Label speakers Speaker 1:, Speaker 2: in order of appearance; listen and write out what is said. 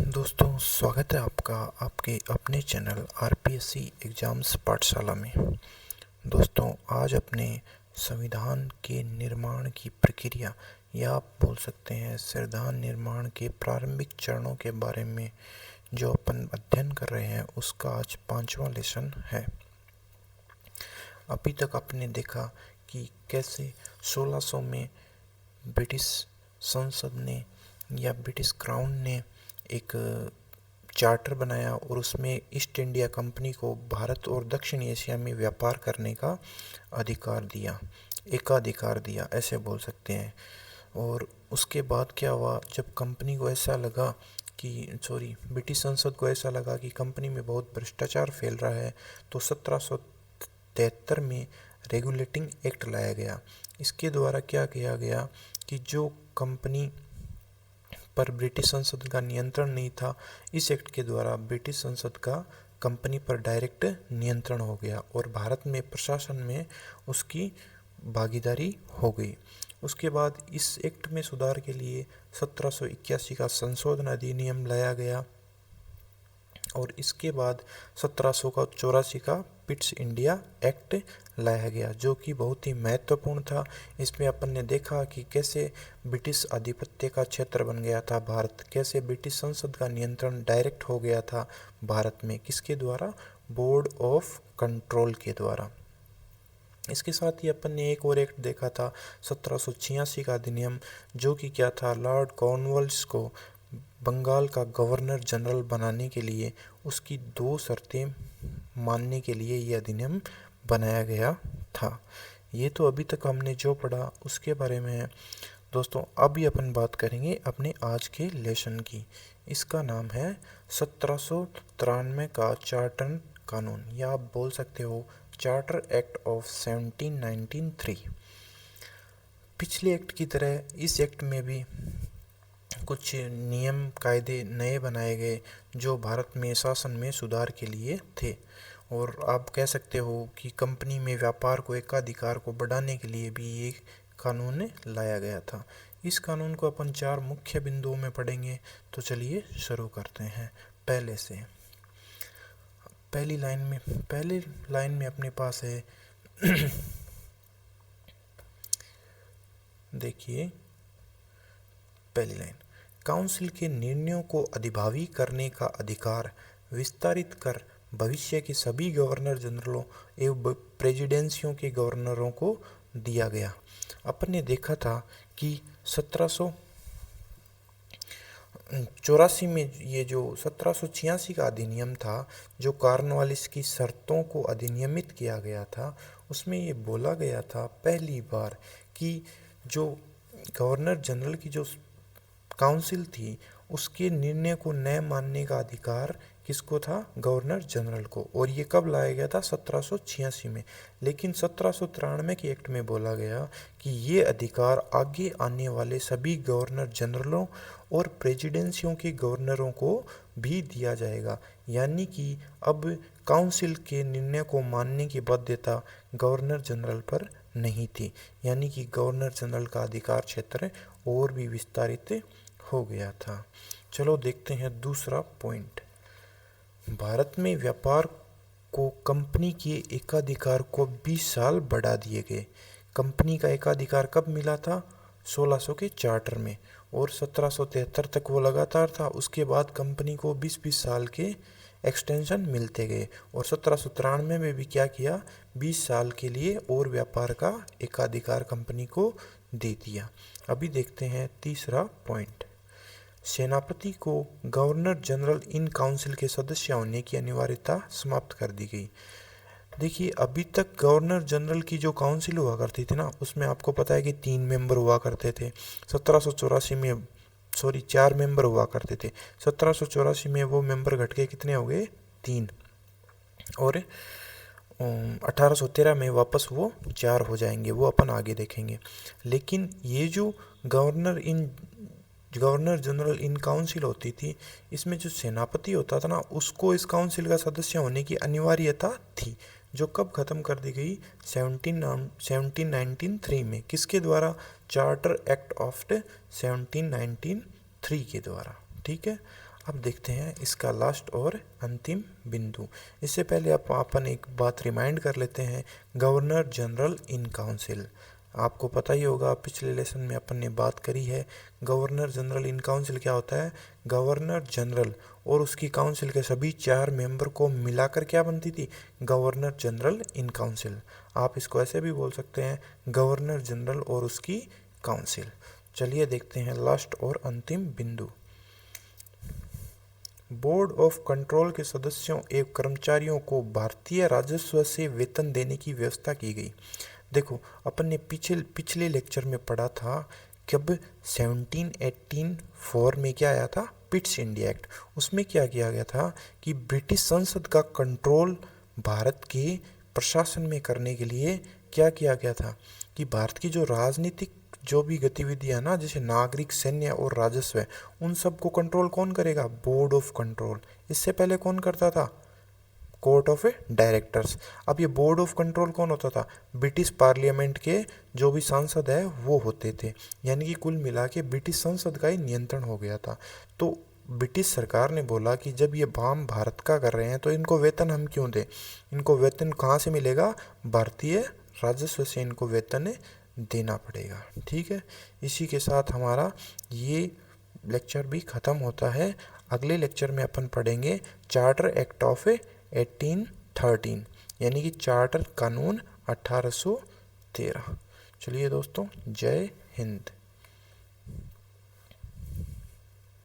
Speaker 1: दोस्तों, स्वागत है आपका आपके अपने चैनल आरपीएससी एग्ज़ाम्स पाठशाला में। दोस्तों, आज अपने संविधान के निर्माण की प्रक्रिया या आप बोल सकते हैं संविधान निर्माण के प्रारंभिक चरणों के बारे में जो अपन अध्ययन कर रहे हैं उसका आज 5वां लेसन है। अभी तक आपने देखा कि कैसे 1600 में ब्रिटिश संसद ने या ब्रिटिश क्राउन ने एक चार्टर बनाया और उसमें ईस्ट इंडिया कंपनी को भारत और दक्षिण एशिया में व्यापार करने का अधिकार दिया, एकाधिकार दिया ऐसे बोल सकते हैं। और उसके बाद क्या हुआ, जब कंपनी को ऐसा लगा कि ब्रिटिश संसद को ऐसा लगा कि कंपनी में बहुत भ्रष्टाचार फैल रहा है, तो 1773 में रेगुलेटिंग एक्ट लाया गया। इसके द्वारा क्या किया गया कि जो कंपनी पर ब्रिटिश संसद का नियंत्रण नहीं था, इस एक्ट के द्वारा ब्रिटिश संसद का कंपनी पर डायरेक्ट नियंत्रण हो गया और भारत में प्रशासन में उसकी भागीदारी हो गई। उसके बाद इस एक्ट में सुधार के लिए 1781 का संशोधन अधिनियम लाया गया और इसके बाद 1784 का पिट्स इंडिया एक्ट लाया गया, जो कि बहुत ही महत्वपूर्ण था। इसमें अपन ने देखा कि कैसे ब्रिटिश आधिपत्य का क्षेत्र बन गया था भारत, कैसे ब्रिटिश संसद का नियंत्रण डायरेक्ट हो गया था भारत में, किसके द्वारा, बोर्ड ऑफ कंट्रोल के द्वारा। इसके साथ ही अपन ने एक और एक्ट देखा था 1786 का अधिनियम, जो कि क्या था, लॉर्ड कॉर्नवालिस को बंगाल का गवर्नर जनरल बनाने के लिए उसकी 2 शर्तें मानने के लिए यह अधिनियम बनाया गया था। ये तो अभी तक हमने जो पढ़ा उसके बारे में है। दोस्तों, अभी अपन बात करेंगे अपने आज के लेसन की। इसका नाम है 1793 का चार्टर कानून, या आप बोल सकते हो चार्टर एक्ट ऑफ 1793। पिछले एक्ट की तरह इस एक्ट में भी कुछ नियम कायदे नए बनाए गए जो भारत में शासन में सुधार के लिए थे, और आप कह सकते हो कि कंपनी में व्यापार को एकाधिकार को बढ़ाने के लिए भी ये कानून लाया गया था। इस कानून को अपन 4 मुख्य बिंदुओं में पढ़ेंगे, तो चलिए शुरू करते हैं पहले से। पहली लाइन में अपने पास है देखिए पहली लाइन, काउंसिल के निर्णयों को अधिभावी करने का अधिकार विस्तारित कर भविष्य के सभी गवर्नर जनरलों एवं प्रेसिडेंसियों के गवर्नरों को दिया गया। अपन ने देखा था कि 1784 में ये जो 1786 का अधिनियम था, जो कॉर्नवालिस की शर्तों को अधिनियमित किया गया था, उसमें ये बोला गया था पहली बार कि जो गवर्नर जनरल की जो काउंसिल थी उसके निर्णय को न मानने का अधिकार किसको था, गवर्नर जनरल को। और ये कब लाया गया था, 1786 में। लेकिन 1793 के एक्ट में बोला गया कि ये अधिकार आगे आने वाले सभी गवर्नर जनरलों और प्रेसिडेंसियों के गवर्नरों को भी दिया जाएगा, यानी कि अब काउंसिल के निर्णय को मानने की बाध्यता गवर्नर जनरल पर नहीं थी, यानी कि गवर्नर जनरल का अधिकार क्षेत्र और भी विस्तारित हो गया था। चलो देखते हैं दूसरा पॉइंट। भारत में व्यापार को कंपनी के एकाधिकार को 20 साल बढ़ा दिए गए। कंपनी का एकाधिकार कब मिला था, 1600 के चार्टर में, और 1773 तक वो लगातार था। उसके बाद कंपनी को 20-20 साल के एक्सटेंशन मिलते गए, और 1793 में भी क्या किया, 20 साल के लिए और व्यापार का एकाधिकार कंपनी को दे दिया। अभी देखते हैं तीसरा पॉइंट। सेनापति को गवर्नर जनरल इन काउंसिल के सदस्य होने की अनिवार्यता समाप्त कर दी गई। देखिए, अभी तक गवर्नर जनरल की जो काउंसिल हुआ करती थी ना, उसमें आपको पता है कि 3 मेंबर हुआ करते थे। 1784 में 4 मेंबर हुआ करते थे। 1784 में वो मेंबर घट के कितने हो गए, 3, और 1813 में वापस वो 4 हो जाएंगे, वो अपन आगे देखेंगे। लेकिन ये जो गवर्नर जनरल इन काउंसिल होती थी, इसमें जो सेनापति होता था ना, उसको इस काउंसिल का सदस्य होने की अनिवार्यता थी, जो कब ख़त्म कर दी गई, 1793 में। किसके द्वारा, चार्टर एक्ट ऑफ 1793 के द्वारा। ठीक है, अब देखते हैं इसका लास्ट और अंतिम बिंदु। इससे पहले अपन एक बात रिमाइंड कर लेते हैं, गवर्नर जनरल इन काउंसिल। आपको पता ही होगा, पिछले लेसन में अपन ने बात करी है। गवर्नर जनरल इन काउंसिल क्या होता है? गवर्नर जनरल और उसकी काउंसिल के सभी 4 मेंबर को मिलाकर क्या बनती थी? Governor general in council. आप इसको ऐसे भी बोल सकते हैं, गवर्नर जनरल और उसकी काउंसिल। चलिए देखते हैं लास्ट और अंतिम बिंदु। बोर्ड ऑफ कंट्रोल के सदस्यों एवं कर्मचारियों को भारतीय राजस्व से वेतन देने की व्यवस्था की गई। देखो, अपन ने पिछले लेक्चर में पढ़ा था कब 1784 में क्या आया था? Pitt's India act. उसमें क्या किया गया था कि ब्रिटिश संसद का कंट्रोल भारत के प्रशासन में करने के लिए क्या किया गया था कि भारत की जो राजनीतिक जो भी गतिविधियां ना, जैसे नागरिक, सैन्य और राजस्व है, उन सब को कंट्रोल कौन करेगा? Board of control. इससे पहले कौन करता था? Court of directors. अब ये बोर्ड ऑफ कंट्रोल कौन होता था? ब्रिटिश पार्लियामेंट के जो भी सांसद है वो होते थे। यानी कि कुल मिला के ब्रिटिश संसद का ही नियंत्रण हो गया था। तो ब्रिटिश सरकार ने बोला कि जब ये काम भारत का कर रहे हैं तो इनको वेतन हम क्यों दें? इनको वेतन कहाँ से मिलेगा? भारतीय राजस्व से इनको वेतन देना पड़ेगा। ठीक है, इसी के साथ हमारा ये लेक्चर भी ख़त्म होता है। अगले लेक्चर में अपन पढ़ेंगे चार्टर एक्ट ऑफ 1813, यानी कि चार्टर कानून 1813। चलिए दोस्तों, जय हिंद।